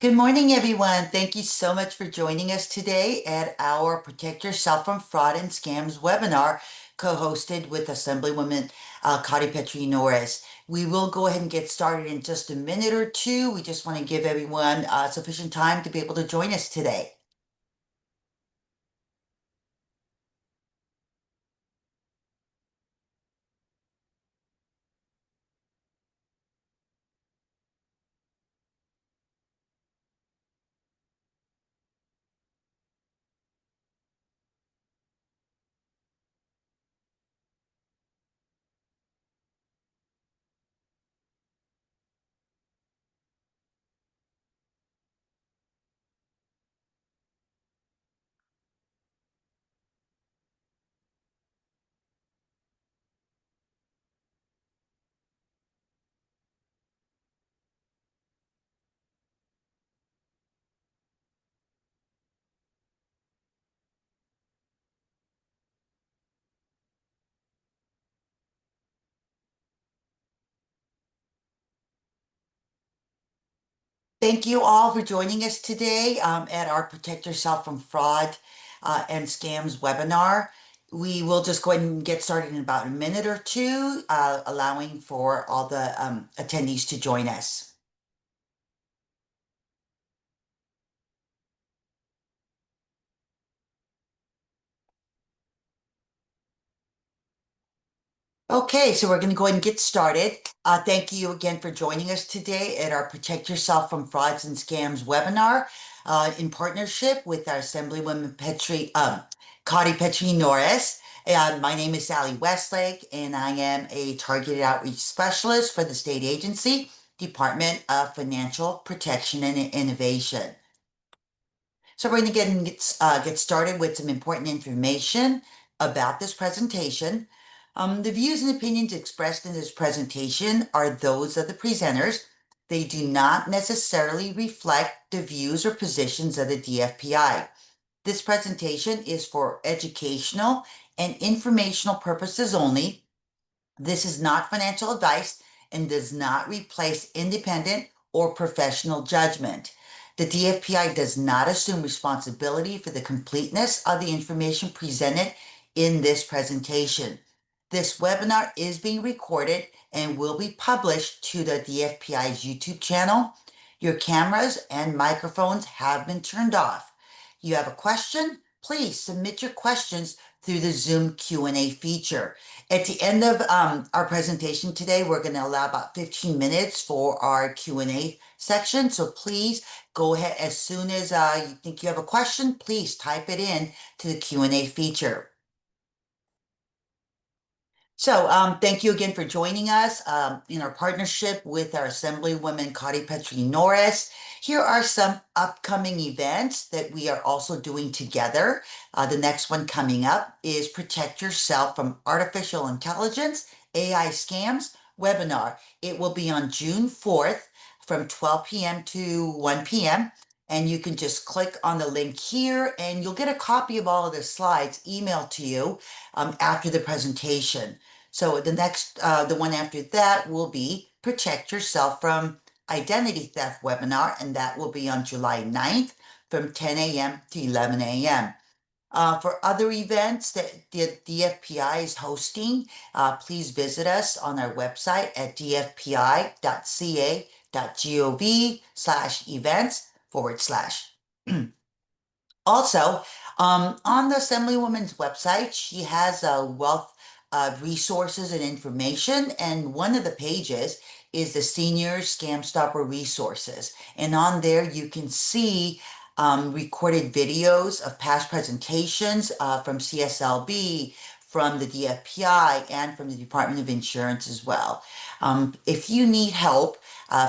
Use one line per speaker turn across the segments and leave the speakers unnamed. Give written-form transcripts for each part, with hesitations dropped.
Good morning, everyone. Thank you so much for joining us today at our Protect Yourself from Fraud and Scams webinar, co-hosted with Assemblywoman Kati Petri Norris. We will go ahead and get started in just a minute or two. We just want to give everyone sufficient time to be able to join us today. Thank you all for joining us today at our Protect Yourself from Fraud and Scams webinar. We will just go ahead and get started in about a minute or two, allowing for all the attendees to join us. Okay, so we're going to go ahead and get started. Thank you again for joining us today at our Protect Yourself from Frauds and Scams webinar in partnership with our Assemblywoman Kati Petri Norris. My name is Sally Westlake, and I am a targeted outreach specialist for the state agency, Department of Financial Protection and Innovation. So we're going to get started with some important information about this presentation. The views and opinions expressed in this presentation are those of the presenters. They do not necessarily reflect the views or positions of the DFPI. This presentation is for educational and informational purposes only. This is not financial advice and does not replace independent or professional judgment. The DFPI does not assume responsibility for the completeness of the information presented in this presentation. This webinar is being recorded and will be published to the DFPI's YouTube channel. Your cameras and microphones have been turned off. You have a question? Please submit your questions through the Zoom Q&A feature. At the end of our presentation today, we're going to allow about 15 minutes for our Q&A section. So please go ahead as soon as you think you have a question, please type it in to the Q&A feature. So thank you again for joining us in our partnership with our Assemblywoman Kati Petri Norris. Here are some upcoming events that we are also doing together. The next one coming up is Protect Yourself from Artificial Intelligence, AI Scams webinar. It will be on June 4th from 12 p.m. to 1 p.m. And you can just click on the link here and you'll get a copy of all of the slides emailed to you after the presentation. So the one after that will be Protect Yourself from Identity Theft webinar, and that will be on July 9th from 10 a.m. to 11 a.m. For other events that the DFPI is hosting, please visit us on our website at dfpi.ca.gov/events/. Also, on the Assemblywoman's website, she has a wealth of resources and information, and one of the pages is the Senior Scam Stopper resources. And on there, you can see recorded videos of past presentations from CSLB, from the DFPI, and from the Department of Insurance as well. If you need help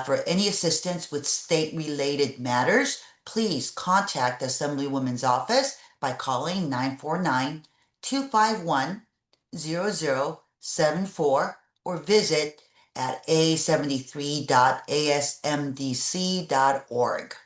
for any assistance with state-related matters, please contact the Assemblywoman's office by calling 949-251-0074 or visit at a73.asmdc.org.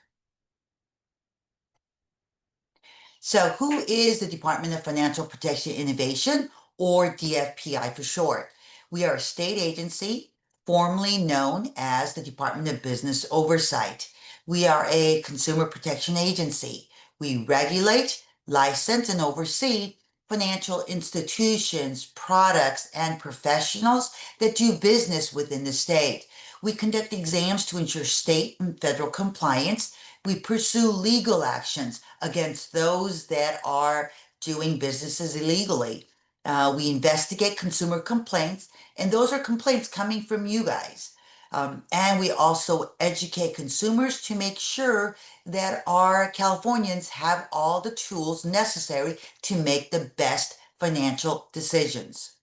So who is the Department of Financial Protection Innovation, or DFPI for short? We are a state agency formerly known as the Department of Business Oversight. We are a consumer protection agency. We regulate, license, and oversee financial institutions, products, and professionals that do business within the state. We conduct exams to ensure state and federal compliance. We pursue legal actions against those that are doing businesses illegally. We investigate consumer complaints, and those are complaints coming from you guys. And we also educate consumers to make sure that our Californians have all the tools necessary to make the best financial decisions.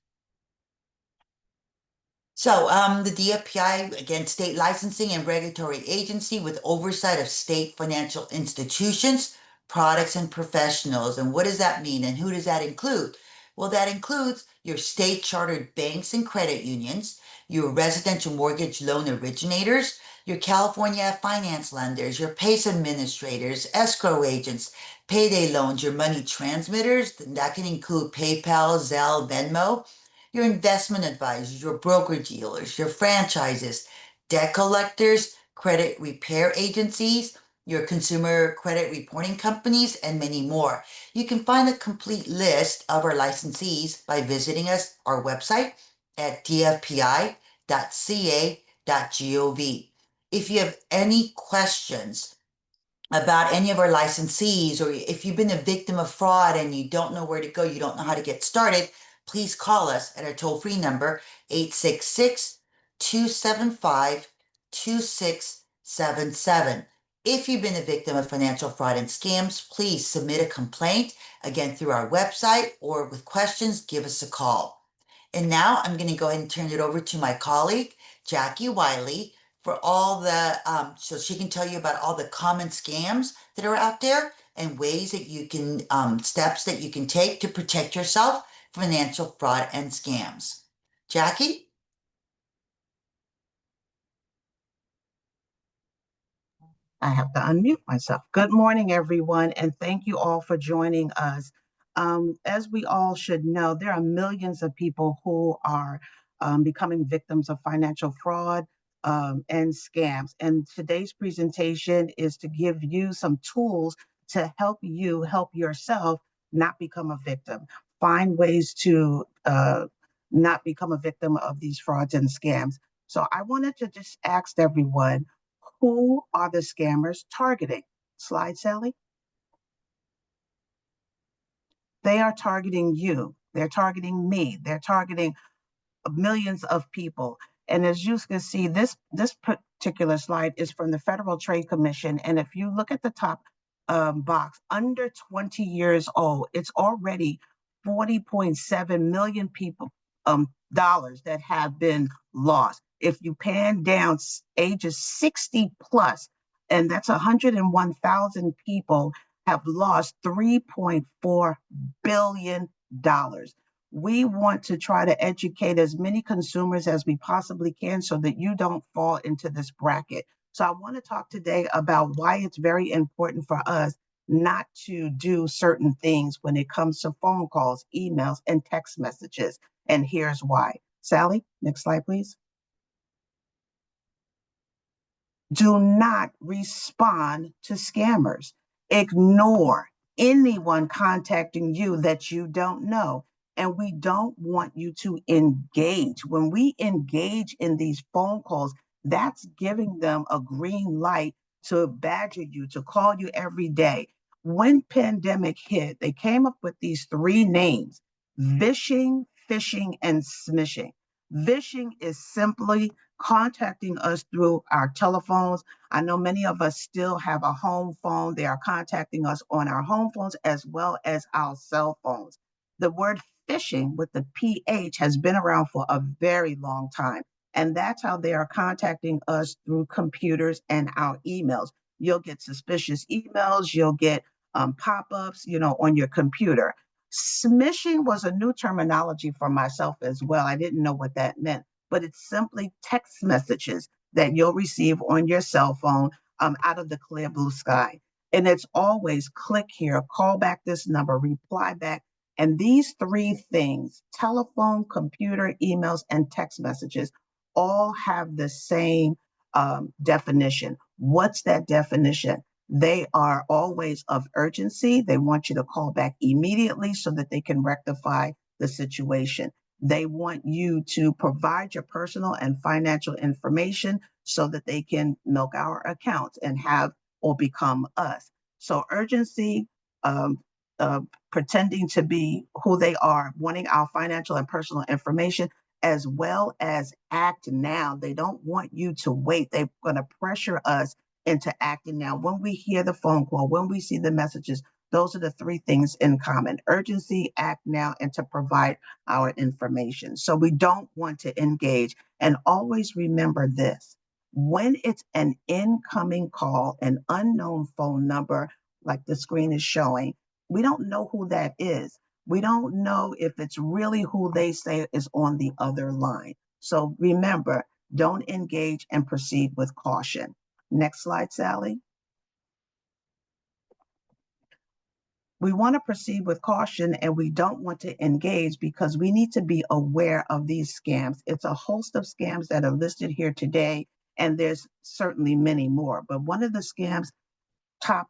So, the DFPI, again, state licensing and regulatory agency with oversight of state financial institutions, products, and professionals. And what does that mean? And who does that include? Well, that includes your state chartered banks and credit unions, your residential mortgage loan originators, your California finance lenders, your PACE administrators, escrow agents, payday loans, your money transmitters. That can include PayPal, Zelle, Venmo, your investment advisors, your broker dealers, your franchises, debt collectors, credit repair agencies, your consumer credit reporting companies, and many more. You can find a complete list of our licensees by visiting our website at dfpi.ca.gov. If you have any questions about any of our licensees, or if you've been a victim of fraud and you don't know where to go, you don't know how to get started, please call us at our toll free number 866 275 2677. If you've been a victim of financial fraud and scams, please submit a complaint again through our website, or with questions, give us a call. And now I'm going to go ahead and turn it over to my colleague, Jackie Wiley, for all the, so she can tell you about all the common scams that are out there and ways that you can, steps that you can take to protect yourself from financial fraud and scams. Jackie?
I have to unmute myself. Good morning, everyone, and thank you all for joining us. As we all should know, there are millions of people who are becoming victims of financial fraud and scams. And today's presentation is to give you some tools to help you help yourself not become a victim. Find ways to not become a victim of these frauds and scams. So I wanted to just ask everyone, who are the scammers targeting? Slide, Sally. They are targeting you. They're targeting me. They're targeting millions of people. And as you can see, this particular slide is from the Federal Trade Commission. And if you look at the top box, under 20 years old, it's already 40.7 million people dollars that have been lost. If you pan down ages 60 plus, and that's 101,000 people have lost $3.4 billion. We want to try to educate as many consumers as we possibly can so that you don't fall into this bracket. So I want to talk today about why it's very important for us not to do certain things when it comes to phone calls, emails, and text messages. And here's why. Sally, next slide, please. Do not respond to scammers. Ignore anyone contacting you that you don't know. And we don't want you to engage. When we engage in these phone calls, that's giving them a green light to badger you, to call you every day. When pandemic hit, they came up with these three names: vishing, phishing, and smishing. Vishing is simply contacting us through our telephones. I know many of us still have a home phone. They are contacting us on our home phones as well as our cell phones. The word phishing with the PH has been around for a very long time. And that's how they are contacting us through computers and our emails. You'll get suspicious emails, you'll get pop-ups, on your computer. Smishing was a new terminology for myself as well. I didn't know what that meant, but it's simply text messages that you'll receive on your cell phone out of the clear blue sky. And it's always click here, call back this number, reply back. And these three things, telephone, computer, emails, and text messages, all have the same definition. What's that definition? They are always of urgency. They want you to call back immediately so that they can rectify the situation. They want you to provide your personal and financial information so that they can milk our accounts and have or become us. So urgency, um, uh, pretending to be who they are, wanting our financial and personal information, as well as act now. They don't want you to wait. They're going to pressure us into acting now. When we hear the phone call, when we see the messages, those are the three things in common: urgency, act now, and to provide our information. So we don't want to engage. And always remember this: when it's an incoming call, an unknown phone number, like the screen is showing, we don't know who that is. We don't know if it's really who they say is on the other line. So remember, don't engage and proceed with caution. Next slide, Sally. We want to proceed with caution and we don't want to engage because we need to be aware of these scams. It's a host of scams that are listed here today, and there's certainly many more. But one of the scams, top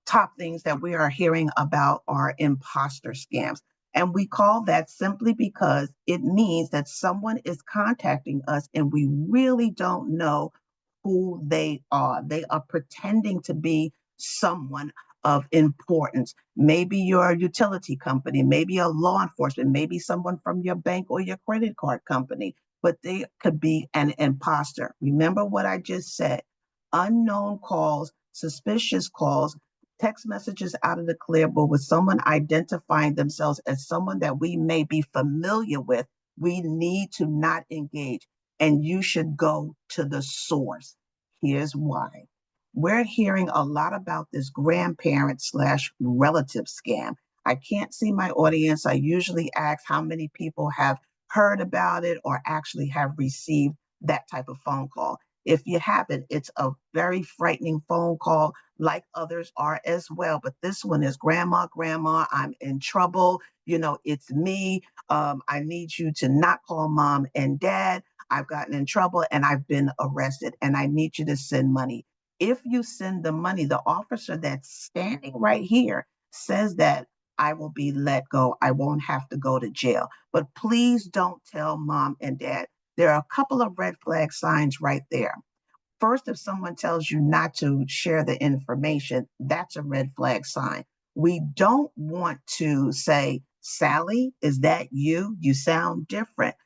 top things that we are hearing about are imposter scams. And we call that simply because it means that someone is contacting us and we really don't know who they are. They are pretending to be someone of importance. Maybe you're a utility company, maybe a law enforcement, maybe someone from your bank or your credit card company, but they could be an imposter. Remember what I just said: unknown calls, suspicious calls, text messages out of the clear, but with someone identifying themselves as someone that we may be familiar with. We need to not engage, and you should go to the source. Here's why. We're hearing a lot about this grandparent slash relative scam. I can't see my audience. I usually ask how many people have heard about it or actually have received that type of phone call. If you haven't, it's a very frightening phone call, like others are as well. But this one is: grandma, grandma, I'm in trouble. It's me. I need you to not call mom and dad. I've gotten in trouble and I've been arrested, and I need you to send money. If you send the money, the officer that's standing right here says that I will be let go. I won't have to go to jail. But please don't tell mom and dad. There are a couple of red flag signs right there. First, if someone tells you not to share the information, that's a red flag sign. We don't want to say, Sally, is that you? You sound different.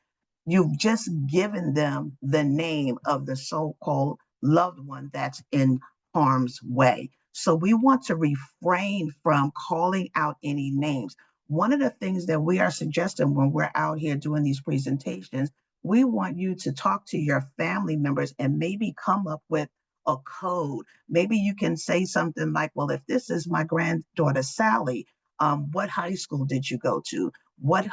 You've just given them the name of the so-called loved one that's in harm's way. So we want to refrain from calling out any names. One of the things that we are suggesting when we're out here doing these presentations, we want you to talk to your family members and maybe come up with a code. Maybe you can say something like, well, if this is my granddaughter, Sally, what high school did you go to? What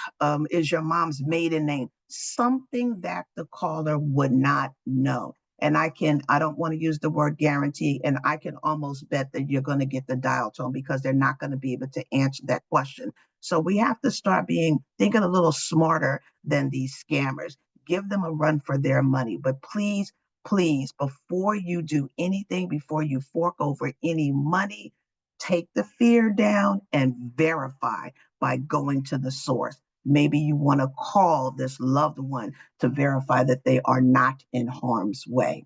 is your mom's maiden name? Something that the caller would not know. And I don't want to use the word guarantee, and I can almost bet that you're going to get the dial tone because they're not going to be able to answer that question. So we have to start thinking a little smarter than these scammers. Give them a run for their money. But please, please, before you do anything, before you fork over any money, take the fear down and verify by going to the source. Maybe you want to call this loved one to verify that they are not in harm's way.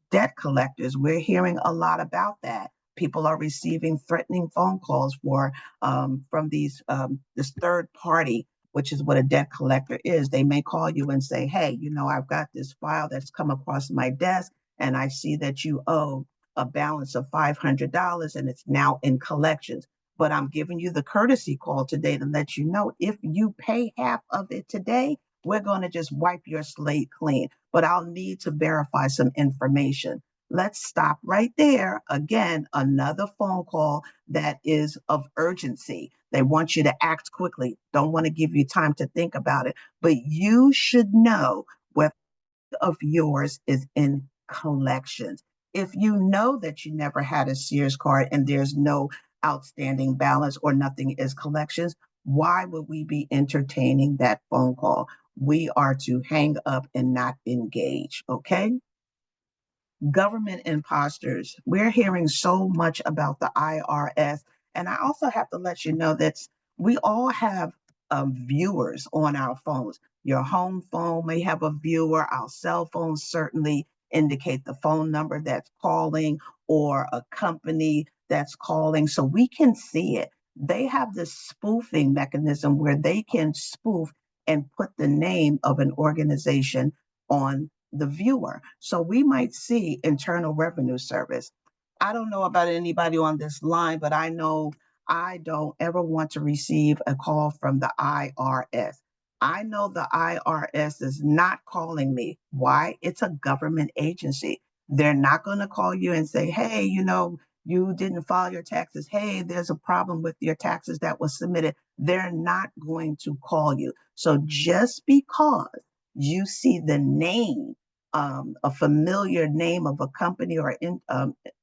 Debt collectors, we're hearing a lot about that. People are receiving threatening phone calls from this third party, which is what a debt collector is. They may call you and say, hey, I've got this file that's come across my desk, and I see that you owe a balance of $500 and it's now in collections. But I'm giving you the courtesy call today to let you know, if you pay half of it today, we're going to just wipe your slate clean, but I'll need to verify some information. Let's stop right there. Again, another phone call that is of urgency. They want you to act quickly, don't want to give you time to think about it, but you should know whether of yours is in collections. If you know that you never had a Sears card and there's no outstanding balance or nothing is collections, why would we be entertaining that phone call? We are to hang up and not engage, okay? Government imposters. We're hearing so much about the IRS. And I also have to let you know that we all have viewers on our phones. Your home phone may have a viewer. Our cell phones certainly indicate the phone number that's calling or a company that's calling. So we can see it. They have this spoofing mechanism where they can spoof and put the name of an organization on the viewer. So we might see Internal Revenue Service. I don't know about anybody on this line, but I know I don't ever want to receive a call from the IRS. I know the IRS is not calling me. Why? It's a government agency. They're not going to call you and say, hey, you didn't file your taxes. Hey, there's a problem with your taxes that was submitted. They're not going to call you. So just because you see the name, a familiar name of a company or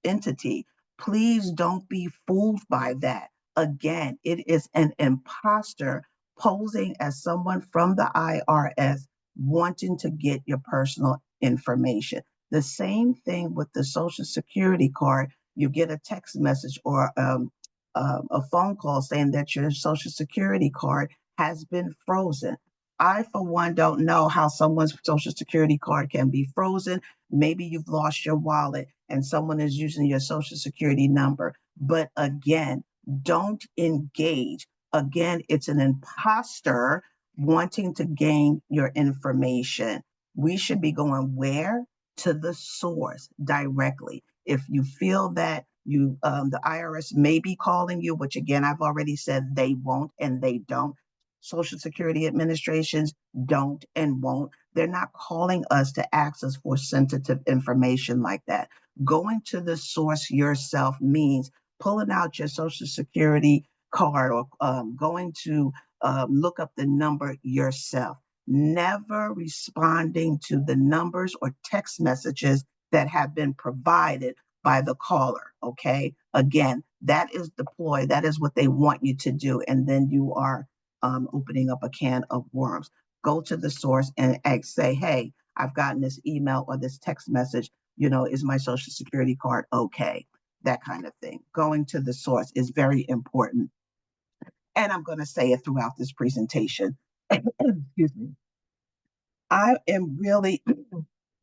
entity, please don't be fooled by that. Again, it is an imposter posing as someone from the IRS wanting to get your personal information. The same thing with the Social Security card. You get a text message or a phone call saying that your Social Security card has been frozen. I, for one, don't know how someone's Social Security card can be frozen. Maybe you've lost your wallet and someone is using your Social Security number. But again, don't engage. Again, it's an imposter wanting to gain your information. We should be going where? To the source directly. If you feel that the IRS may be calling you, which again, I've already said they won't and they don't. Social Security administrations don't and won't. They're not calling us to ask us for sensitive information like that. Going to the source yourself means pulling out your Social Security card or going to look up the number yourself. Never responding to the numbers or text messages that have been provided by the caller. Okay. Again, that is the ploy. That is what they want you to do. And then you are opening up a can of worms. Go to the source and say, hey, I've gotten this email or this text message. Is my Social Security card okay? That kind of thing. Going to the source is very important. And I'm going to say it throughout this presentation. Excuse me. I am really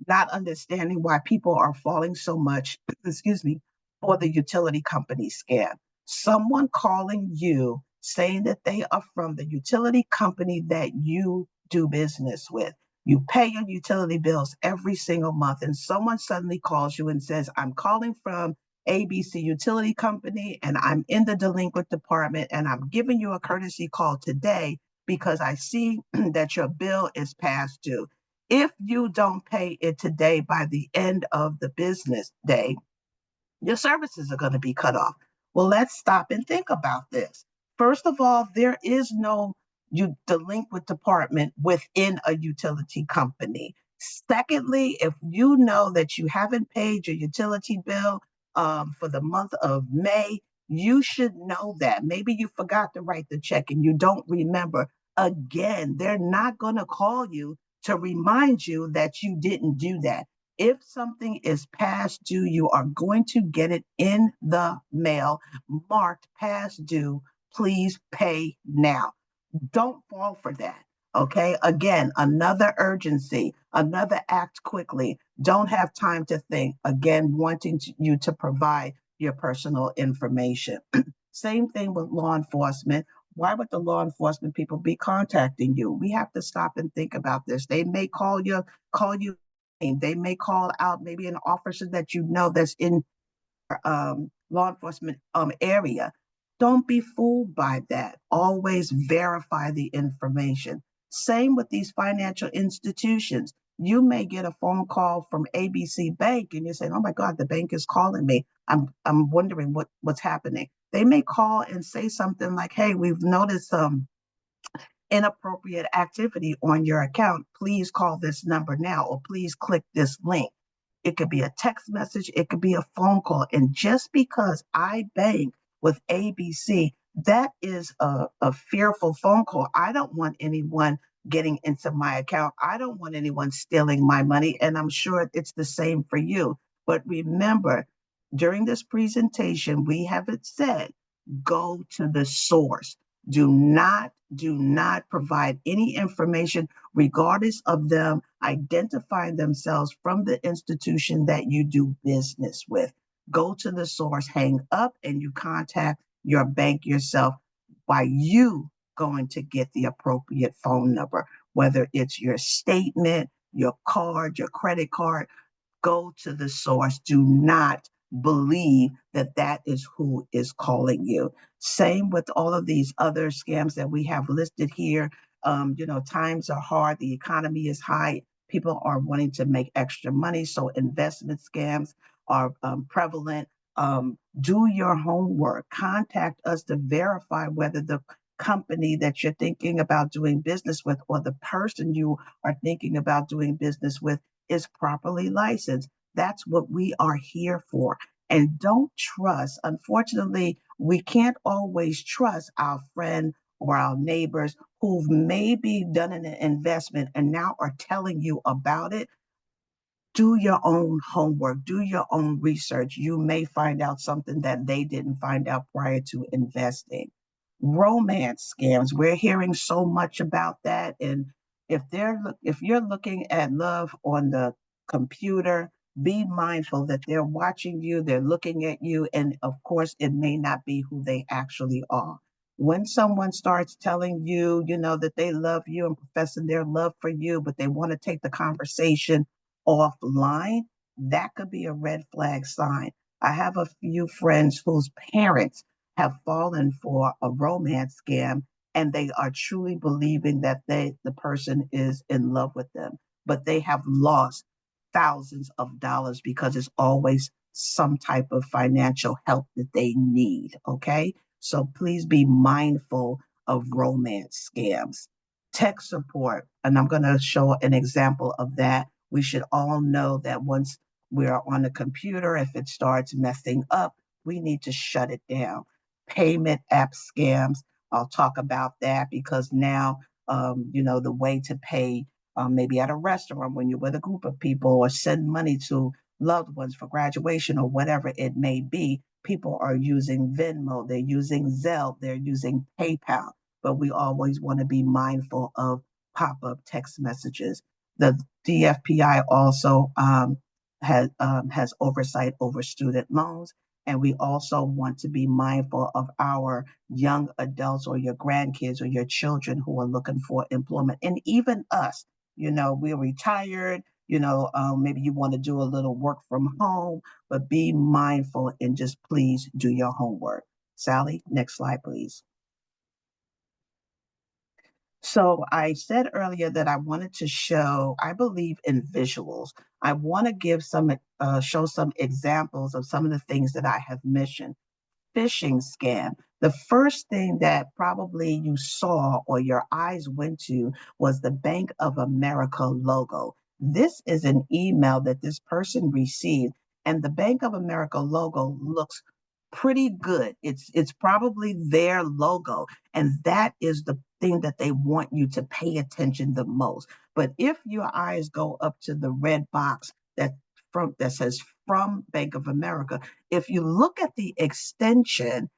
not understanding why people are falling so much, excuse me, for the utility company scam. Someone calling you saying that they are from the utility company that you do business with. You pay your utility bills every single month, and someone suddenly calls you and says, I'm calling from ABC Utility Company, and I'm in the delinquent department, and I'm giving you a courtesy call today because I see that your bill is past due. If you don't pay it today by the end of the business day, your services are going to be cut off. Well, let's stop and think about this. First of all, there is no delinquent department within a utility company. Secondly, if you know that you haven't paid your utility bill for the month of May, you should know that. Maybe you forgot to write the check and you don't remember. Again, they're not going to call you to remind you that you didn't do that. If something is past due, you are going to get it in the mail marked past due. Please pay now. Don't fall for that. Okay. Again, another urgency, another act quickly. Don't have time to think. Again, wanting you to provide your personal information. Same thing with law enforcement. Why would the law enforcement people be contacting you? We have to stop and think about this. They may call you. They may call out maybe an officer that you know that's in law enforcement area. Don't be fooled by that. Always verify the information. Same with these financial institutions. You may get a phone call from ABC Bank and you're saying, oh my God, the bank is calling me. I'm wondering what's happening. They may call and say something like, hey, we've noticed inappropriate activity on your account. Please call this number now or please click this link. It could be a text message, it could be a phone call. And just because I bank with ABC, that is a fearful phone call. I don't want anyone getting into my account. I don't want anyone stealing my money. And I'm sure it's the same for you. But remember, during this presentation, we have it said, go to the source. Do not provide any information, regardless of them identifying themselves from the institution that you do business with. Go to the source, hang up, and you contact your bank yourself by you going to get the appropriate phone number, whether it's your statement, your card, your credit card. Go to the source. Do not believe that that is who is calling you. Same with all of these other scams that we have listed here. Times are hard. The economy is high. People are wanting to make extra money. So investment scams are prevalent. Do your homework. Contact us to verify whether the company that you're thinking about doing business with or the person you are thinking about doing business with is properly licensed. That's what we are here for. And don't trust, unfortunately, we can't always trust our friend or our neighbors who've maybe done an investment and now are telling you about it. Do your own homework, do your own research. You may find out something that they didn't find out prior to investing. Romance scams, we're hearing so much about that. And if you're looking at love on the computer, be mindful that they're watching you, they're looking at you, and of course, it may not be who they actually are. When someone starts telling you, that they love you and professing their love for you, but they want to take the conversation offline, that could be a red flag sign. I have a few friends whose parents have fallen for a romance scam and they are truly believing that the person is in love with them, but they have lost thousands of dollars because it's always some type of financial help that they need. Okay. So please be mindful of romance scams. Tech support, and I'm going to show an example of that. We should all know that once we're on the computer, if it starts messing up, we need to shut it down. Payment app scams, I'll talk about that because now, the way to pay maybe at a restaurant when you're with a group of people or send money to loved ones for graduation or whatever it may be, people are using Venmo, they're using Zelle, they're using PayPal, but we always want to be mindful of pop-up text messages. The DFPI also has oversight over student loans. And we also want to be mindful of our young adults or your grandkids or your children who are looking for employment. And even us, we're retired, maybe you want to do a little work from home, but be mindful and just please do your homework. Sally, next slide, please. So I said earlier that I wanted to show, I believe in visuals. I want to show some examples of some of the things that I have mentioned. Phishing scam. The first thing that probably you saw or your eyes went to was the Bank of America logo. This is an email that this person received, and the Bank of America logo looks pretty good. It's probably their logo, and that is the thing that they want you to pay attention the most. But if your eyes go up to the red box that says from Bank of America, if you look at the extension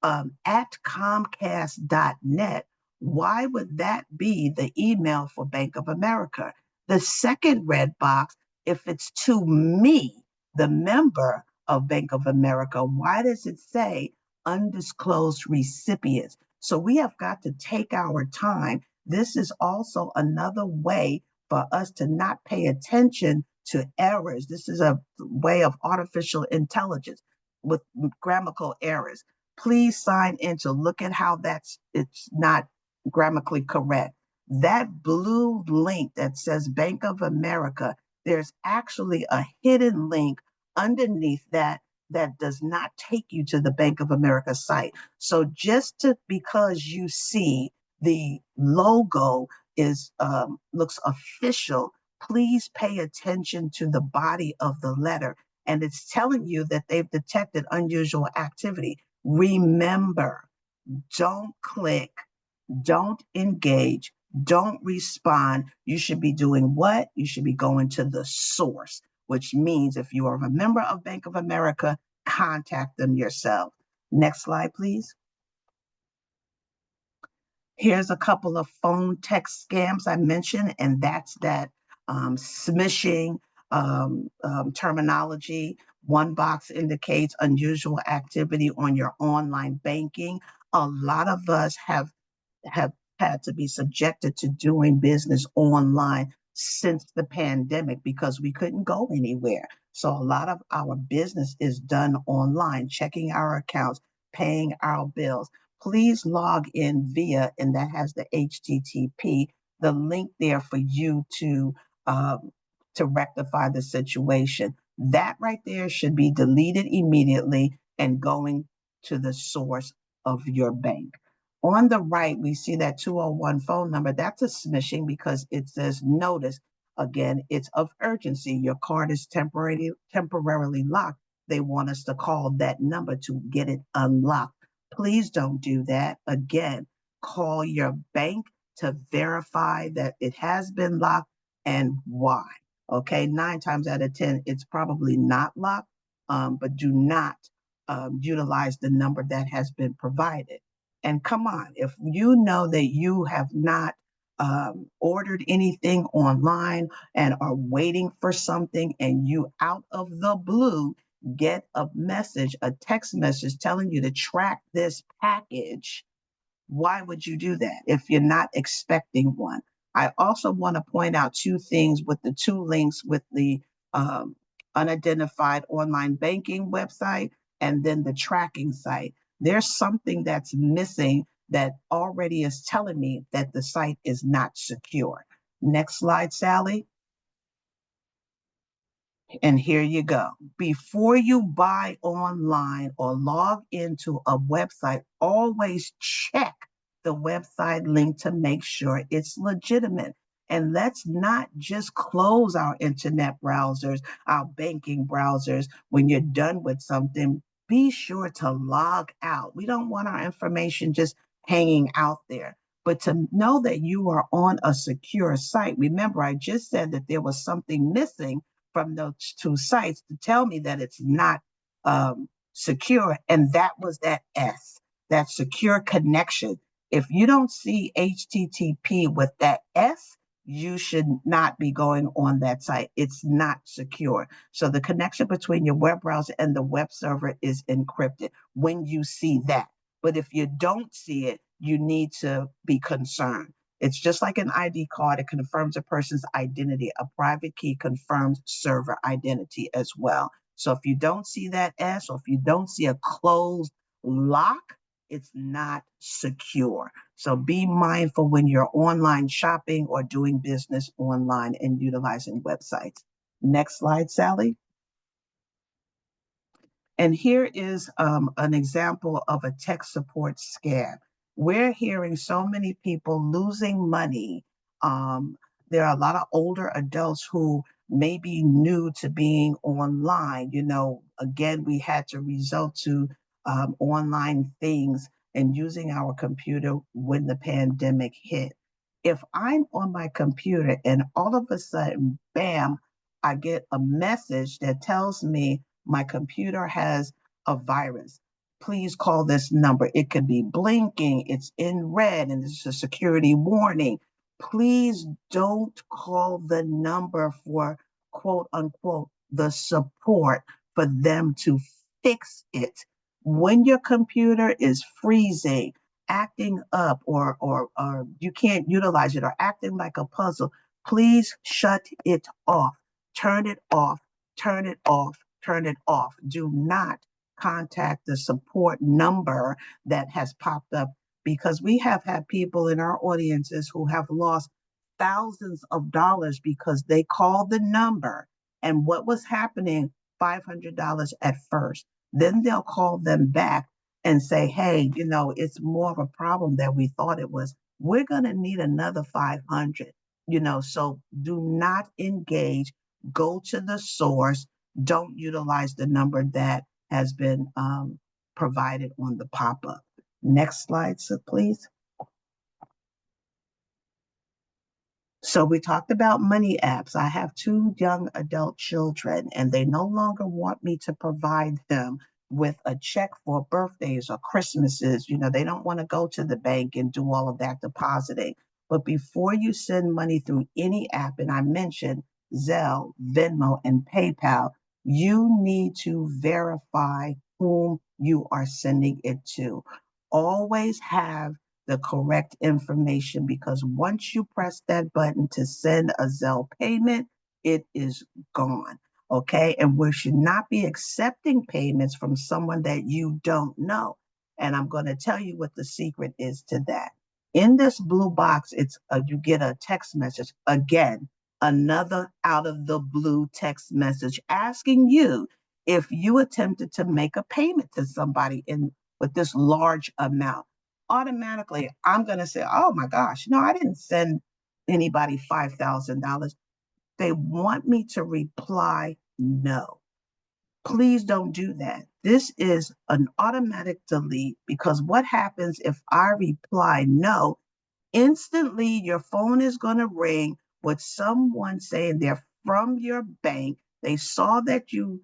at Comcast.net, why would that be the email for Bank of America? The second red box, if it's to me, the member of Bank of America, why does it say undisclosed recipients? So we have got to take our time. This is also another way for us to not pay attention to errors. This is a way of artificial intelligence with grammatical errors. Please sign in to look at how it's not grammatically correct. That blue link that says Bank of America, there's actually a hidden link underneath that does not take you to the Bank of America site. So because you see the logo looks official, please pay attention to the body of the letter. And it's telling you that they've detected unusual activity. Remember, don't click, don't engage, don't respond. You should be doing what? You should be going to the source, which means if you are a member of Bank of America, contact them yourself. Next slide, please. Here's a couple of phone text scams I mentioned, and that's that smishing terminology. One box indicates unusual activity on your online banking. A lot of us have had to be subjected to doing business online since the pandemic because we couldn't go anywhere. So a lot of our business is done online, checking our accounts, paying our bills. Please log in via, and that has the HTTP, the link there for you to rectify the situation. That right there should be deleted immediately and going to the source of your bank. On the right, we see that 201 phone number. That's a smishing because it says notice. Again, it's of urgency. Your card is temporarily locked. They want us to call that number to get it unlocked. Please don't do that. Again, call your bank to verify that it has been locked and why. Okay, 9 times out of 10, it's probably not locked, but do not utilize the number that has been provided. And come on, if you know that you have not ordered anything online and are waiting for something and you out of the blue get a message, a text message telling you to track this package, why would you do that if you're not expecting one? I also want to point out 2 things with the 2 links with the unidentified online banking website and then the tracking site. There's something that's missing that already is telling me that the site is not secure. Next slide, Sally. And here you go. Before you buy online or log into a website, always check the website link to make sure it's legitimate. And let's not just close our internet browsers, our banking browsers when you're done with something. Be sure to log out. We don't want our information just hanging out there. But to know that you are on a secure site, remember, I just said that there was something missing from those 2 sites to tell me that it's not secure. And that was that S, that secure connection. If you don't see HTTP with that S, you should not be going on that site. It's not secure. So the connection between your web browser and the web server is encrypted when you see that. But if you don't see it, you need to be concerned. It's just like an ID card. It confirms a person's identity. A private key confirms server identity as well. So if you don't see that S, or if you don't see a closed lock, it's not secure. So be mindful when you're online shopping or doing business online and utilizing websites. Next slide, Sally. And here is an example of a tech support scam. We're hearing so many people losing money. There are a lot of older adults who may be new to being online. You know, again, we had to resort to online things and using our computer when the pandemic hit. If I'm on my computer and all of a sudden, bam, I get a message that tells me my computer has a virus. Please call this number. It could be blinking, it's in red, and it's a security warning. Please don't call the number for quote unquote the support for them to fix it. When your computer is freezing, acting up, or you can't utilize it, or acting like a puzzle, please shut it off. Turn it off, turn it off, turn it off. Do not contact the support number that has popped up, because we have had people in our audiences who have lost thousands of dollars because they called the number and what was happening, $500 at first. Then they'll call them back and say, hey, you know, it's more of a problem than we thought it was. We're going to need another 500, you know, so do not engage. Go to the source. Don't utilize the number that has been provided on the pop-up. Next slide, so please. So we talked about money apps. I have two young adult children, and they no longer want me to provide them with a check for birthdays or Christmases. They don't want to go to the bank and do all of that depositing. But before you send money through any app, and I mentioned Zelle, Venmo, and PayPal, you need to verify whom you are sending it to. Always have the correct information, because once you press that button to send a Zelle payment, it is gone. Okay. And we should not be accepting payments from someone that you don't know. And I'm going to tell you what the secret is to that. In this blue box, you get a text message. Again, another out of the blue text message asking you if you attempted to make a payment to somebody with this large amount. Automatically, I'm going to say, oh my gosh, no, I didn't send anybody $5,000. They want me to reply no. Please don't do that. This is an automatic delete, because what happens if I reply no? Instantly, your phone is going to ring with someone saying they're from your bank. They saw that you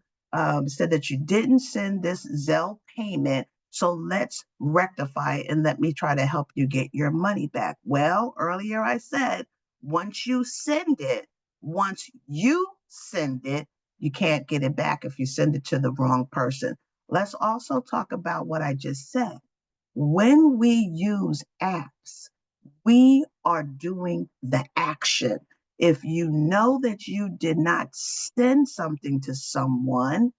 said that you didn't send this Zelle payment. So let's rectify it and let me try to help you get your money back. Well, earlier I said, once you send it, you can't get it back if you send it to the wrong person. Let's also talk about what I just said. When we use apps, we are doing the action. If you know that you did not send something to someone,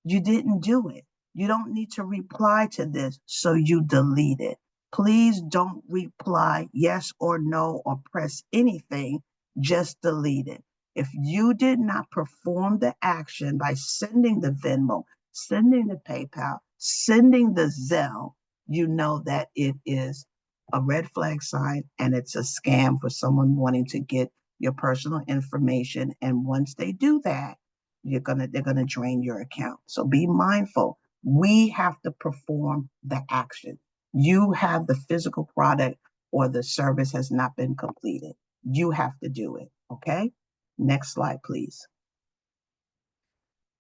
you didn't do it. You don't need to reply to this, so you delete it. Please don't reply yes or no or press anything, just delete it. If you did not perform the action by sending the Venmo, sending the PayPal, sending the Zelle, you know that it is a red flag sign and it's a scam for someone wanting to get your personal information. And once they do that, they're gonna drain your account. So be mindful. We have to perform the action. You have the physical product or the service has not been completed. You have to do it. Okay. Next slide, please.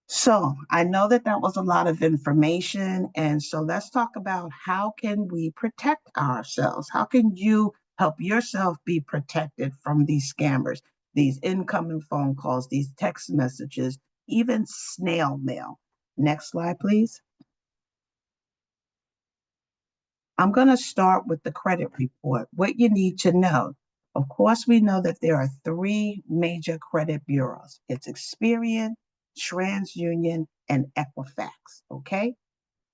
So I know that that was a lot of information. And so let's talk about how can we protect ourselves? How can you help yourself be protected from these scammers, these incoming phone calls, these text messages, even snail mail? Next slide, please. I'm going to start with the credit report. What you need to know. Of course, we know that there are three major credit bureaus. It's Experian, TransUnion, and Equifax, okay?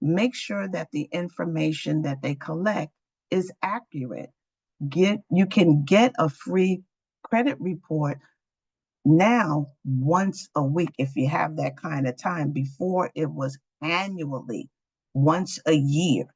Make sure that the information that they collect is accurate. You can get a free credit report now once a week if you have that kind of time. Before, it was annually, once a year.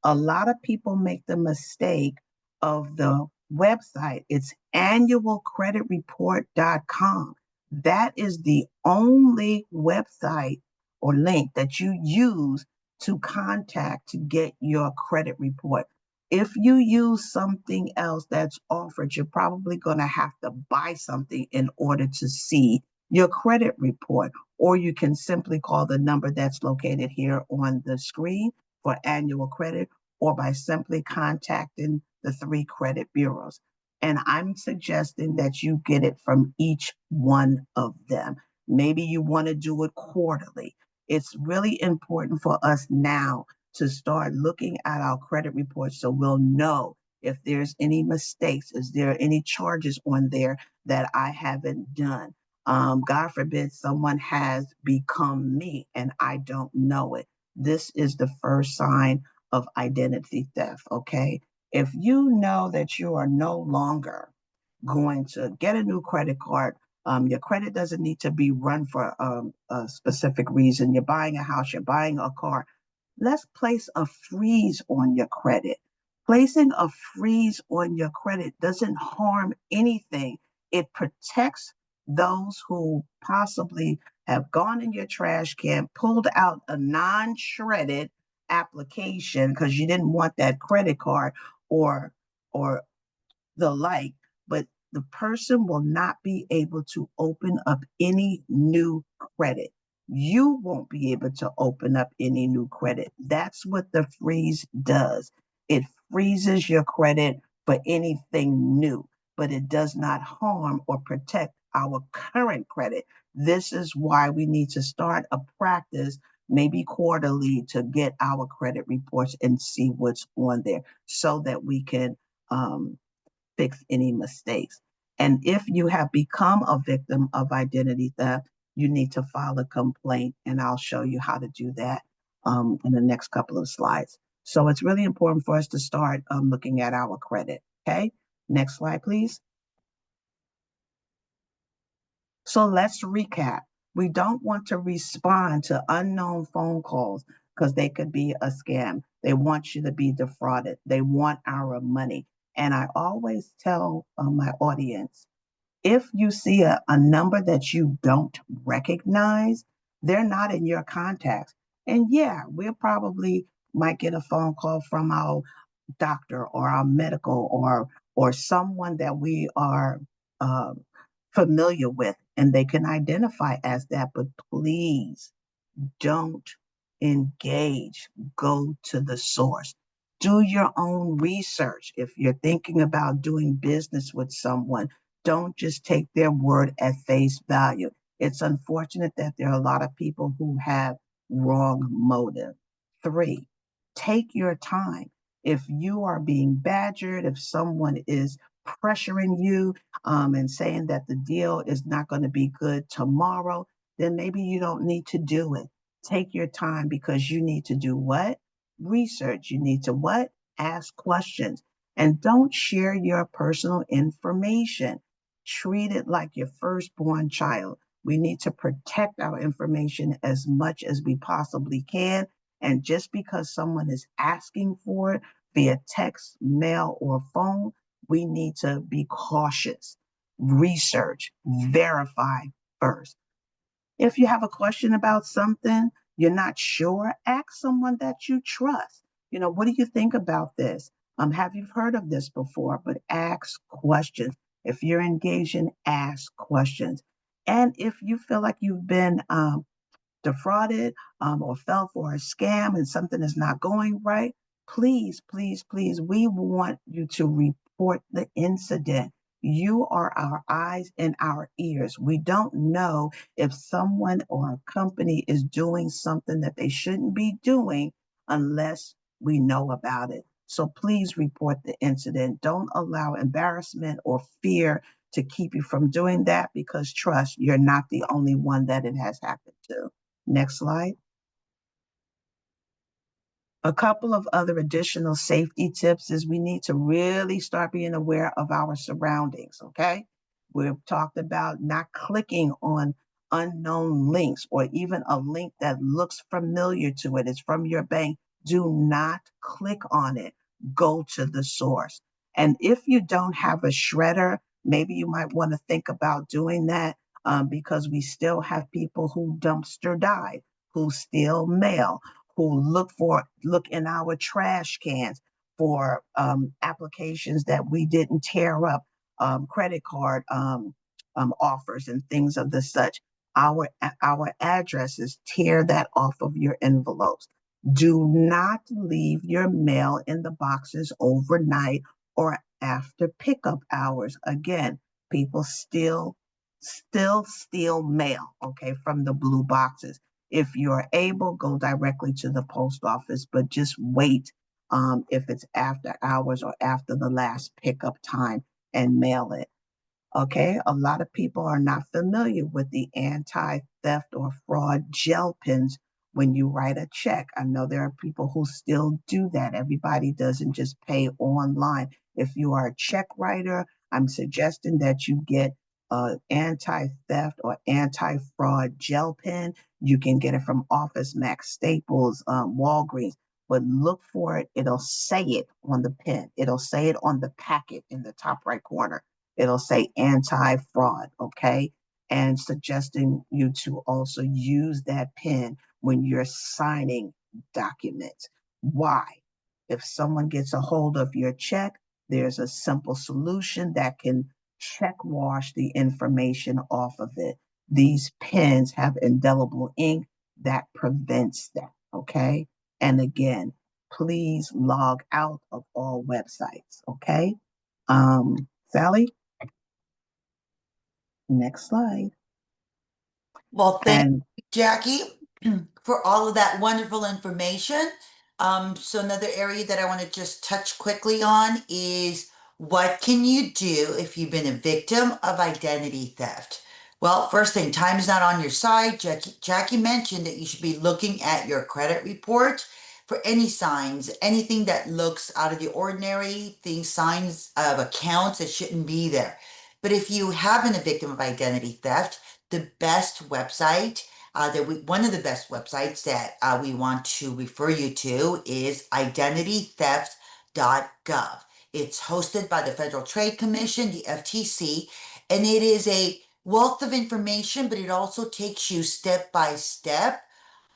A lot of people make the mistake of the website. It's annualcreditreport.com. That is the only website or link that you use to contact to get your credit report. If you use something else that's offered, you're probably going to have to buy something in order to see your credit report, or you can simply call the number that's located here on the screen for annual credit, or by simply contacting the three credit bureaus. And I'm suggesting that you get it from each one of them. Maybe you want to do it quarterly. It's really important for us now to start looking at our credit reports so we'll know if there's any mistakes. Is there any charges on there that I haven't done? God forbid someone has become me and I don't know it. This is the first sign of identity theft, okay? If you know that you are no longer going to get a new credit card, your credit doesn't need to be run for a specific reason. You're buying a house, you're buying a car. Let's place a freeze on your credit. Placing a freeze on your credit doesn't harm anything. It protects those who possibly have gone in your trash can, pulled out a non-shredded application because you didn't want that credit card or or the like, but the person will not be able to open up any new credit. You won't be able to open up any new credit. That's what the freeze does. It freezes your credit for anything new, but it does not harm or protect our current credit. This is why we need to start a practice, maybe quarterly, to get our credit reports and see what's on there so that we can fix any mistakes. And if you have become a victim of identity theft, you need to file a complaint, and I'll show you how to do that in the next couple of slides. So it's really important for us to start looking at our credit. Okay, next slide, please. So let's recap. We don't want to respond to unknown phone calls because they could be a scam. They want you to be defrauded. They want our money. And I always tell my audience, if you see a number that you don't recognize, they're not in your contacts. And yeah, we'll probably might get a phone call from our doctor or our medical or someone that we are uh, familiar with, and they can identify as that. But please don't engage. Go to the source. Do your own research. If you're thinking about doing business with someone, don't just take their word at face value. It's unfortunate that there are a lot of people who have wrong motive. 3, take your time. If you are being badgered, if someone is pressuring you and saying that the deal is not going to be good tomorrow, then maybe you don't need to do it. Take your time, because you need to do what? Research. You need to what? Ask questions. And don't share your personal information. Treat it like your firstborn child. We need to protect our information as much as we possibly can. And just because someone is asking for it via text, mail, or phone, we need to be cautious. Research, verify first. If you have a question about something, you're not sure, ask someone that you trust. What do you think about this? Have you heard of this before? But ask questions. If you're engaging, ask questions. And if you feel like you've been defrauded or fell for a scam and something is not going right, please, please, please, we want you to report the incident. You are our eyes and our ears. We don't know if someone or a company is doing something that they shouldn't be doing unless we know about it. So please report the incident. Don't allow embarrassment or fear to keep you from doing that, because trust, you're not the only one that it has happened to. Next slide. A couple of other additional safety tips is we need to really start being aware of our surroundings, okay? We've talked about not clicking on unknown links or even a link that looks familiar to it. It's from your bank. Do not click on it. Go to the source. And if you don't have a shredder, maybe you might want to think about doing that, because we still have people who dumpster dive, who steal mail, who look in our trash cans for applications that we didn't tear up, credit card offers and things of the such. Our addresses, tear that off of your envelopes. Do not leave your mail in the boxes overnight or after pickup hours. Again, people still steal mail, okay, from the blue boxes. If you're able, go directly to the post office, but just wait if it's after hours or after the last pickup time and mail it. Okay, a lot of people are not familiar with the anti-theft or fraud gel pens when you write a check. I know there are people who still do that. Everybody doesn't just pay online. If you are a check writer, I'm suggesting that you get anti-theft or anti-fraud gel pen. You can get it from Office Max, Staples, Walgreens, but look for it. It'll say it on the pen. It'll say it on the packet in the top right corner. It'll say anti-fraud, okay? And suggesting you to also use that pen when you're signing documents. Why? If someone gets a hold of your check, there's a simple solution that can check wash the information off of it. These pens have indelible ink that prevents that, okay? And again, please log out of all websites, okay? Sally, next slide.
Well, thank
And
you, Jackie, for all of that wonderful information. So another area that I want to just touch quickly on is what can you do if you've been a victim of identity theft? Well, first thing, time is not on your side. Jackie mentioned that you should be looking at your credit report for any signs, anything that looks out of the ordinary, things, signs of accounts that shouldn't be there. But if you have been a victim of identity theft, the best website one of the best websites that we want to refer you to is identitytheft.gov. It's hosted by the Federal Trade Commission, the FTC, and it is a wealth of information, but it also takes you step by step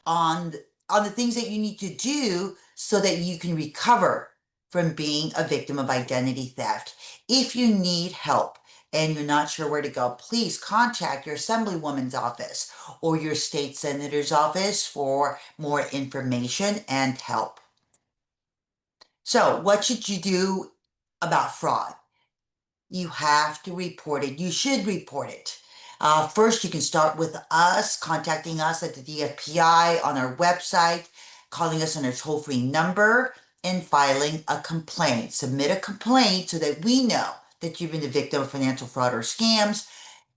on on the things that you need to do so that you can recover from being a victim of identity theft. If you need help and you're not sure where to go, please contact your assemblywoman's office or your state senator's office for more information and help. So, what should you do about fraud? You have to report it. You should report it. First, you can start with us, contacting us at the DFPI on our website, calling us on our toll free number, and filing a complaint. Submit a complaint so that we know that you've been the victim of financial fraud or scams.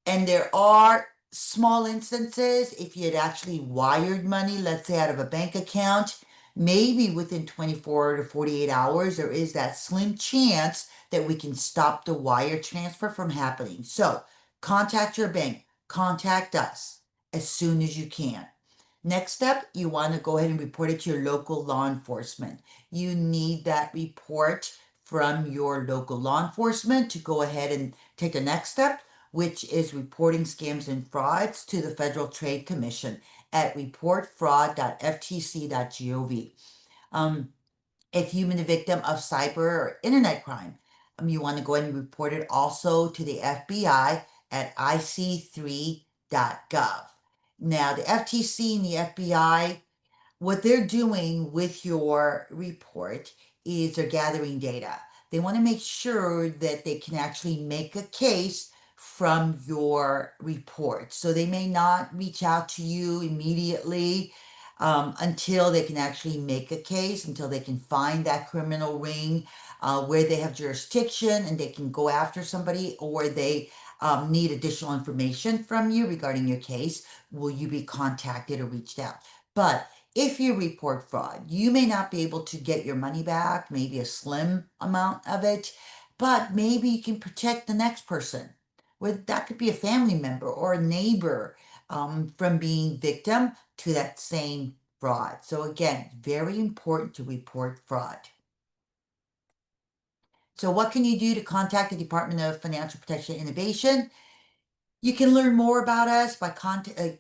And there are small instances, if you had actually wired money, let's say out of a bank account, maybe within 24 to 48 hours, there is that slim chance that we can stop the wire transfer from happening. So contact your bank, contact us as soon as you can. Next step, you want to go ahead and report it to your local law enforcement. You need that report from your local law enforcement to go ahead and take the next step, which is reporting scams and frauds to the Federal Trade Commission at reportfraud.ftc.gov. If you've been a victim of cyber or internet crime, you want to go ahead and report it also to the FBI at ic3.gov. Now, the FTC and the FBI, what they're doing with your report is they're gathering data. They want to make sure that they can actually make a case from your report. So they may not reach out to you immediately until they can actually make a case, until they can find that criminal ring where they have jurisdiction and they can go after somebody, or they need additional information from you regarding your case. Will you be contacted or reached out? But if you report fraud, you may not be able to get your money back, maybe a slim amount of it, but maybe you can protect the next person. Well, that could be a family member or a neighbor from being victim to that same fraud. So again, very important to report fraud. So what can you do to contact the Department of Financial Protection and Innovation? You can learn more about us by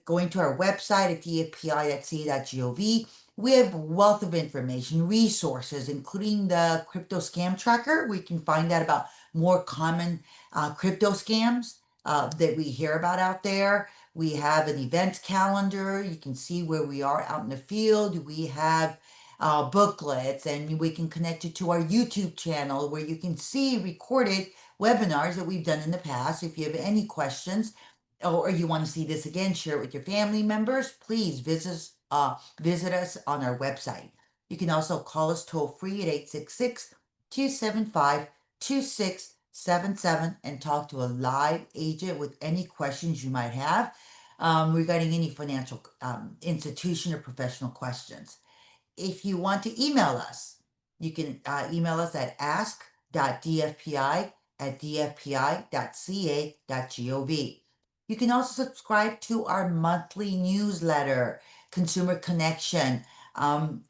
going to our website at dfpi.ca.gov. We have a wealth of information, resources, including the crypto scam tracker. We can find out about more common crypto scams that we hear about out there. We have an events calendar. You can see where we are out in the field. We have booklets, and we can connect you to our YouTube channel where you can see recorded webinars that we've done in the past. If you have any questions or you want to see this again, share it with your family members, please visit us on our website. You can also call us toll free at 866-275-2677 and talk to a live agent with any questions you might have regarding any financial institution or professional questions. If you want to email us, you can email us at ask.dfpi@dfpi.ca.gov. You can also subscribe to our monthly newsletter, Consumer Connection.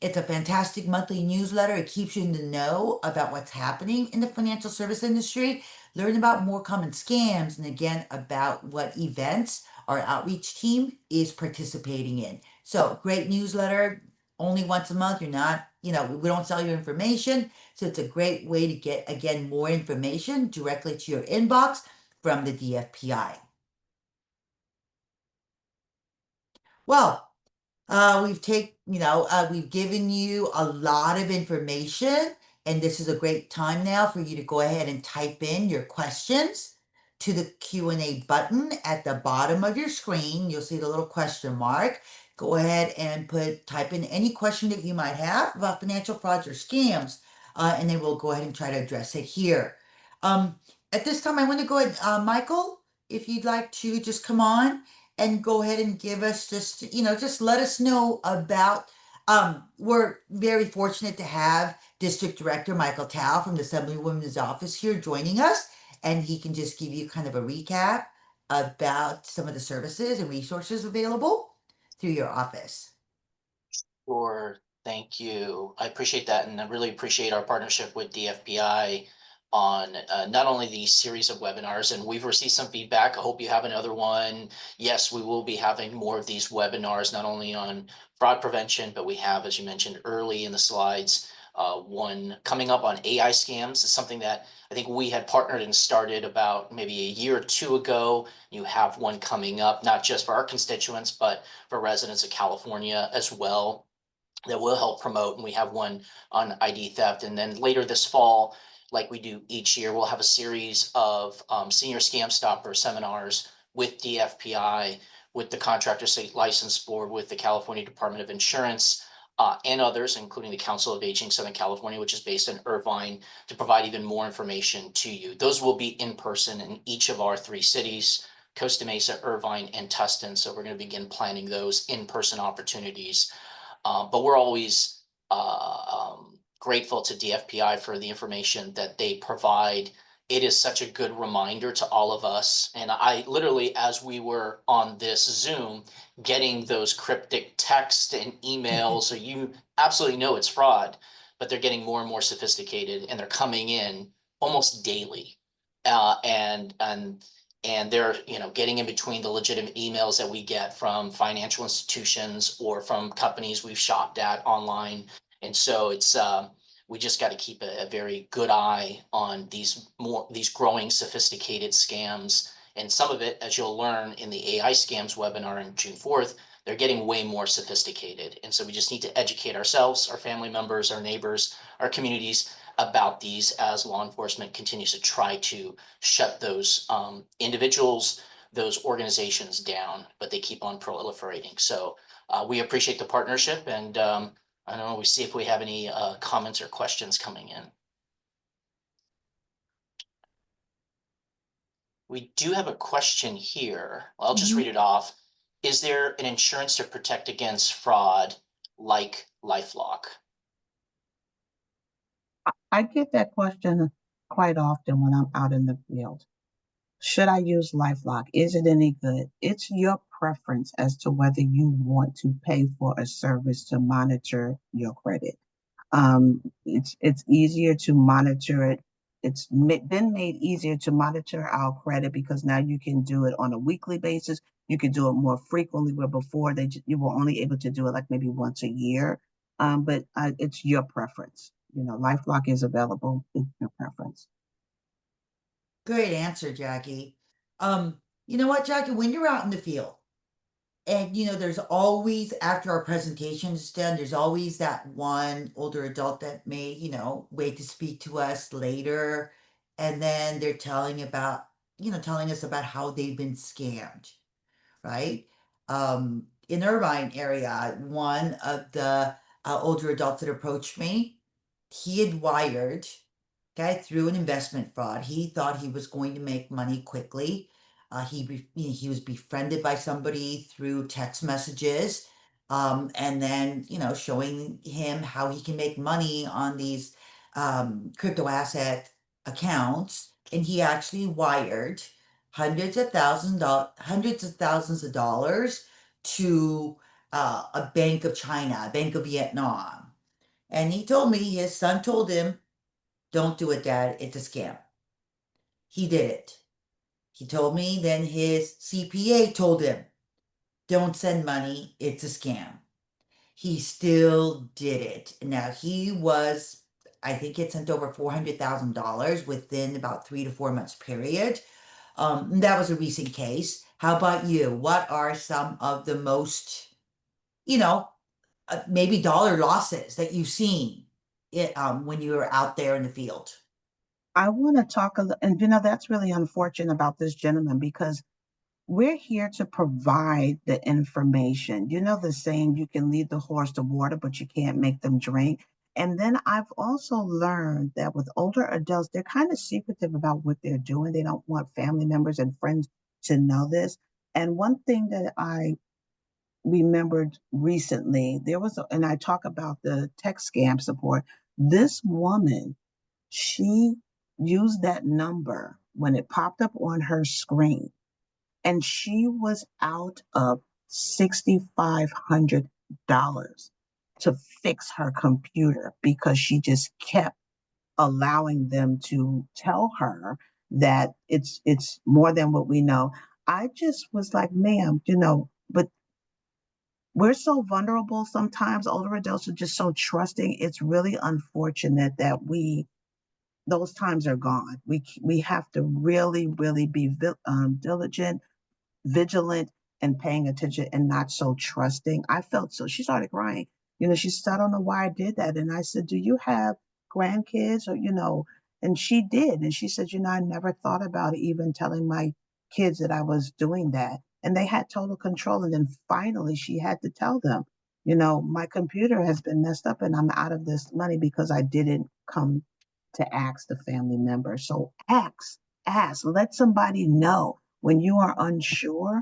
It's a fantastic monthly newsletter. It keeps you in the know about what's happening in the financial service industry, learn about more common scams, and again, about what events our outreach team is participating in. So, great newsletter, only once a month. You're not, we don't sell your information. So it's a great way to get, again, more information directly to your inbox. from the DFPI. Well, we've given you a lot of information, and this is a great time now for you to go ahead and type in your questions to the Q&A button at the bottom of your screen. You'll see the little question mark. Go ahead and type in any question that you might have about financial frauds or scams, and then we'll go ahead and try to address it here. At this time, I want to go ahead, Michael, if you'd like to just come on and go ahead and give us just let us know about, we're very fortunate to have District Director Michael Tao from the Assemblywoman's office here joining us, and he can just give you kind of a recap about some of the services and resources available through your office.
Sure. Thank you. I appreciate that. And I really appreciate our partnership with DFPI on not only these series of webinars, and we've received some feedback. I hope you have another one. Yes, we will be having more of these webinars, not only on fraud prevention, but we have, as you mentioned early in the slides, one coming up on AI scams. Is something that I think we had partnered and started about maybe a year or two ago. You have one coming up, not just for our constituents, but for residents of California as well, that will help promote. And we have one on ID theft. And then later this fall, like we do each year, we'll have a series of senior scam stopper seminars with DFPI, with the Contractor State License Board, with the California Department of Insurance, and others, including the Council of Aging Southern California, which is based in Irvine, to provide even more information to you. Those will be in person in each of our 3 cities, Costa Mesa, Irvine, and Tustin. So we're going to begin planning those in-person opportunities. But we're always grateful to DFPI for the information that they provide. It is such a good reminder to all of us. And I literally, as we were on this Zoom, getting those cryptic texts and emails, so you absolutely know it's fraud, but they're getting more and more sophisticated, and they're coming in almost daily. And they're getting in between the legitimate emails that we get from financial institutions or from companies we've shopped at online. And so it's we just got to keep a very good eye on these growing sophisticated scams. And some of it, as you'll learn in the AI scams webinar on June 4th, they're getting way more sophisticated. And so we just need to educate ourselves, our family members, our neighbors, our communities about these as law enforcement continues to try to shut those individuals, those organizations down, but they keep on proliferating. So we appreciate the partnership, and I don't know, we see if we have any comments or questions coming in. We do have a question here. I'll just read it off. Is there an insurance to protect against fraud like LifeLock?
I get that question quite often when I'm out in the field. Should I use LifeLock? Is it any good? It's your preference as to whether you want to pay for a service to monitor your credit. It's easier to monitor it. It's been made easier to monitor our credit because now you can do it on a weekly basis. You can do it more frequently, where before you were only able to do it like maybe once a year. But it's your preference. LifeLock is available. It's your preference.
Great answer, Jackie. You know what, Jackie, when you're out in the field, and there's always, after our presentation is done, there's always that one older adult that may, wait to speak to us later, and then they're telling us about how they've been scammed, right? In Irvine area, one of the older adults that approached me, he had wired, okay, through an investment fraud. He thought he was going to make money quickly. He was befriended by somebody through text messages, and then showing him how he can make money on these crypto asset accounts, and he actually wired hundreds of thousands of dollars to a Bank of China, a Bank of Vietnam. And he told me his son told him, "Don't do it, Dad. It's a scam." He did it. He told me then his CPA told him, "Don't send money. It's a scam." He still did it. Now I think he had sent over $400,000 within about 3 to 4 months period. That was a recent case. How about you? What are some of the most, you know, maybe dollar losses that you've seen when you were out there in the field?
I want to talk and that's really unfortunate about this gentleman because we're here to provide the information. You know the saying, you can lead the horse to water, but you can't make them drink. And then I've also learned that with older adults, they're kind of secretive about what they're doing. They don't want family members and friends to know this. And one thing that I remembered recently, and I talk about the text scam support. This woman, she used that number when it popped up on her screen, and she was out of $6,500 to fix her computer because she just kept allowing them to tell her that it's more than what we know. I just was like, ma'am, but we're so vulnerable sometimes. Older adults are just so trusting. It's really unfortunate that those times are gone. We have to really, really be diligent, vigilant, and paying attention and not so trusting. I felt so. She started crying. She said, I don't know why I did that. And I said, do you have grandkids or? And she did. And she said, I never thought about even telling my kids that I was doing that. And they had total control. And then finally she had to tell them, my computer has been messed up and I'm out of this money because I didn't come to ask the family member. So ask, let somebody know when you are unsure,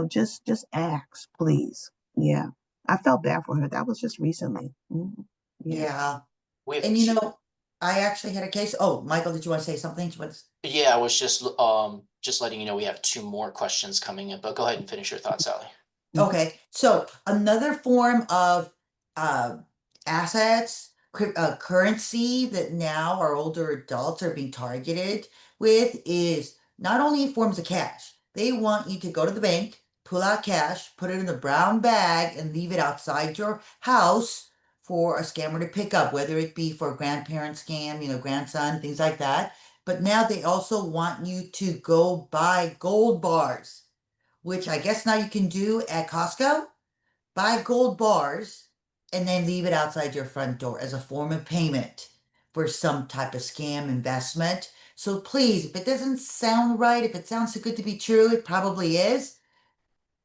just ask, please. Yeah. I felt bad for her. That was just recently. Yeah.
Yeah.
We have
And
two.
I actually had a case. Oh, Michael, did you want to say something?
Yeah, I was just letting you know we have two more questions coming in, but go ahead and finish your thoughts, Sally.
Okay, so another form of assets, currency that now our older adults are being targeted with is not only forms of cash. They want you to go to the bank, pull out cash, put it in a brown bag, and leave it outside your house for a scammer to pick up, whether it be for a grandparent scam, grandson, things like that. But now they also want you to go buy gold bars, which I guess now you can do at Costco. Buy gold bars and then leave it outside your front door as a form of payment for some type of scam investment. So please, if it doesn't sound right, if it sounds too good to be true, it probably is.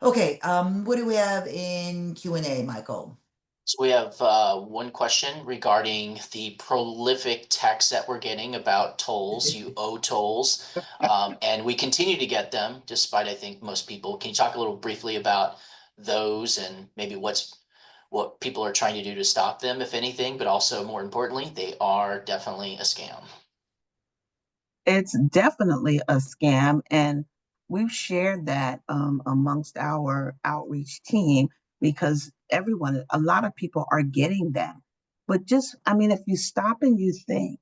Okay, what do we have in Q&A, Michael?
So we have one question regarding the prolific texts that we're getting about tolls. You owe tolls, and we continue to get them despite, I think, most people. Can you talk a little briefly about those and maybe what people are trying to do to stop them, if anything, but also more importantly, they are definitely a scam.
It's definitely a scam. And we've shared that amongst our outreach team because a lot of people are getting that. But if you stop and you think,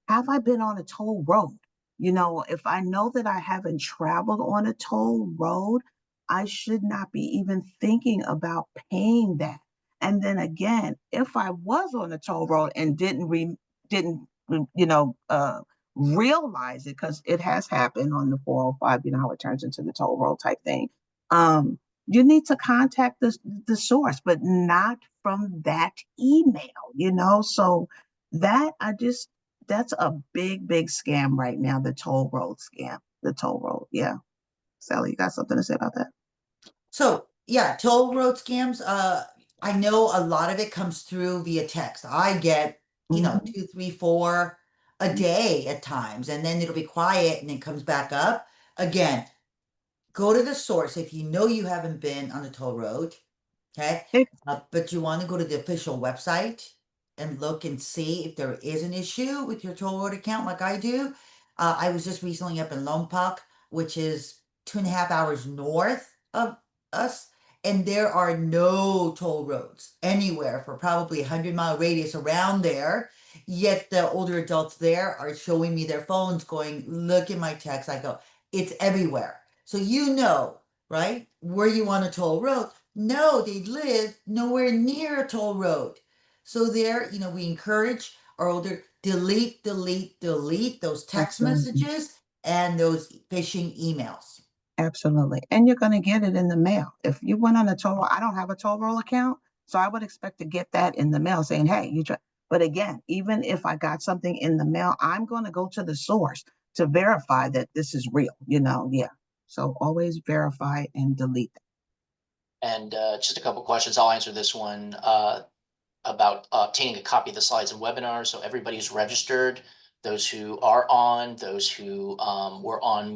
have I been on a toll road? If I know that I haven't traveled on a toll road, I should not be even thinking about paying that. And then again, if I was on a toll road and didn't realize it, because it has happened on the 405, how it turns into the toll road type thing. You need to contact the source, but not from that email. So that that's a big, big scam right now, the toll road scam, the toll road. Yeah. Sally, you got something to say about that?
So yeah, toll road scams. I know a lot of it comes through via text. I get,
Mhm.
2, 3, 4 a day at times, and then it'll be quiet and then comes back up. Again, go to the source if you know you haven't been on the toll road. Okay.
It,
But you want to go to the official website and look and see if there is an issue with your toll road account, like I do. I was just recently up in Lompoc, which is 2.5 hours north of us, and there are no toll roads anywhere for probably 100-mile radius around there. Yet the older adults there are showing me their phones, going, "Look at my text." I go, "It's everywhere." So right? Were you on a toll road? No, they live nowhere near a toll road. So there, we encourage our older delete those
that's
text
right.
messages and those phishing emails.
Absolutely. And you're going to get it in the mail. If you went on a toll roll, I don't have a toll roll account, so I would expect to get that in the mail saying, hey, you try. But again, even if I got something in the mail, I'm going to go to the source to verify that this is real, yeah. So always verify and delete it.
And just a couple questions. I'll answer this one about obtaining a copy of the slides and webinars. So everybody who's registered, those who are on, those who were on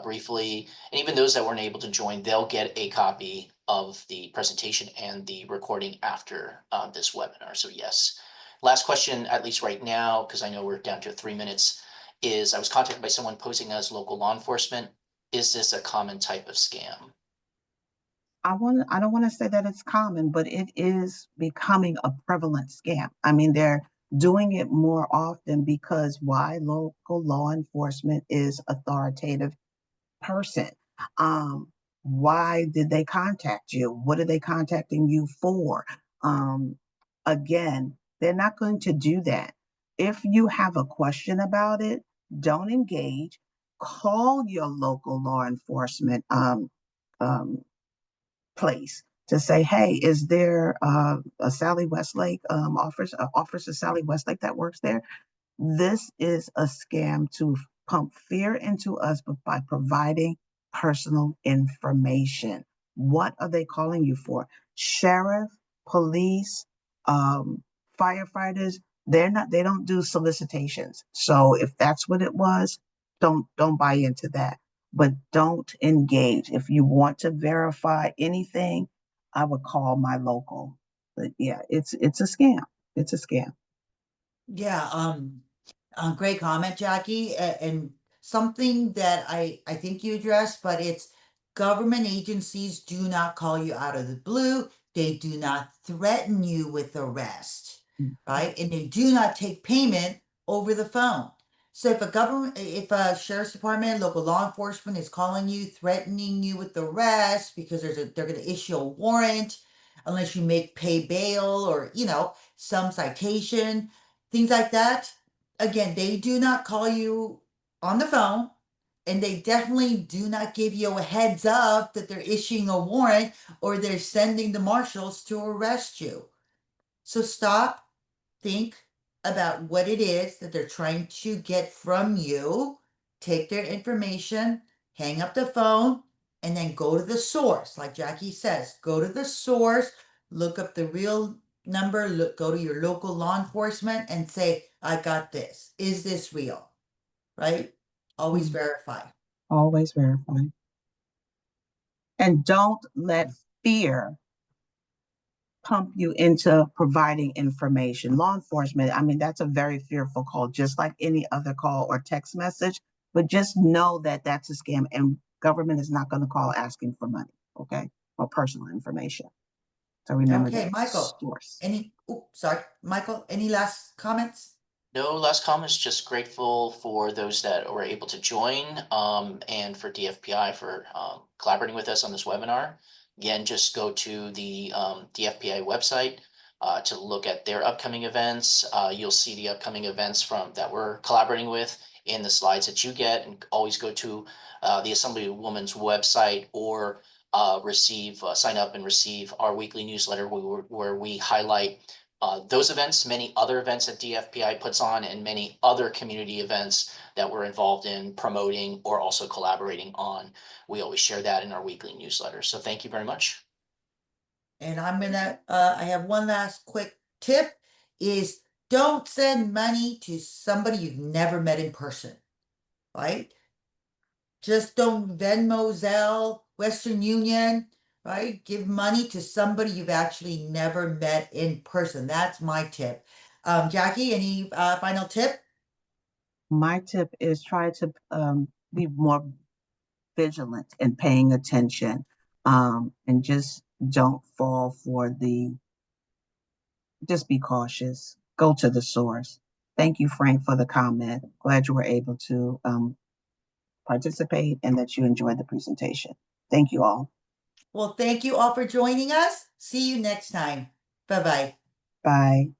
briefly, and even those that weren't able to join, they'll get a copy of the presentation and the recording after this webinar. So yes. Last question, at least right now, because I know we're down to 3 minutes, is I was contacted by someone posing as local law enforcement. Is this a common type of scam?
I don't want to say that it's common, but it is becoming a prevalent scam. I mean, they're doing it more often because why? Local law enforcement is authoritative person. Why did they contact you? What are they contacting you for? Again, they're not going to do that. If you have a question about it, don't engage. Call your local law enforcement um, place to say, hey, is there a Sally Westlake Officer Sally Westlake that works there? This is a scam to pump fear into us by providing personal information. What are they calling you for? Sheriff, police, firefighters, they don't do solicitations. So if that's what it was, don't buy into that. But don't engage. If you want to verify anything, I would call my local. But yeah, it's a scam. It's a scam.
Yeah, great comment, Jackie. And something that I think you addressed, but it's government agencies do not call you out of the blue. They do not threaten you with arrest, right? And they do not take payment over the phone. So if a sheriff's department, local law enforcement is calling you, threatening you with arrest because they're going to issue a warrant unless you pay bail or, some citation, things like that. Again, they do not call you on the phone, and they definitely do not give you a heads up that they're issuing a warrant or they're sending the marshals to arrest you. So stop, think about what it is that they're trying to get from you, take their information, hang up the phone, and then go to the source. Like Jackie says, go to the source, look up the real number, go to your local law enforcement and say, I got this. Is this real? Right? Always verify.
Always verify. And don't let fear pump you into providing information. Law enforcement, I mean, that's a very fearful call, just like any other call or text message. But just know that that's a scam, and government is not going to call asking for money, okay, or personal information. So remember
Okay,
that
Michael.
source.
Michael, any last comments?
No last comments, just grateful for those that were able to join, and for DFPI for collaborating with us on this webinar. Again, just go to the DFPI website to look at their upcoming events. You'll see the upcoming events that we're collaborating with in the slides that you get, and always go to the Assemblywoman's website or sign up and receive our weekly newsletter where we highlight those events, many other events that DFPI puts on, and many other community events that we're involved in promoting or also collaborating on. We always share that in our weekly newsletter. So thank you very much.
And I have one last quick tip is don't send money to somebody you've never met in person, right? Just don't Venmo, Zelle, Western Union, right? Give money to somebody you've actually never met in person. That's my tip. Jackie, any final tip?
My tip is try to be more vigilant and paying attention, and just don't fall for just be cautious. Go to the source. Thank you, Frank, for the comment. Glad you were able to participate and that you enjoyed the presentation. Thank you all.
Well, thank you all for joining us. See you next time. Bye-bye.
Bye.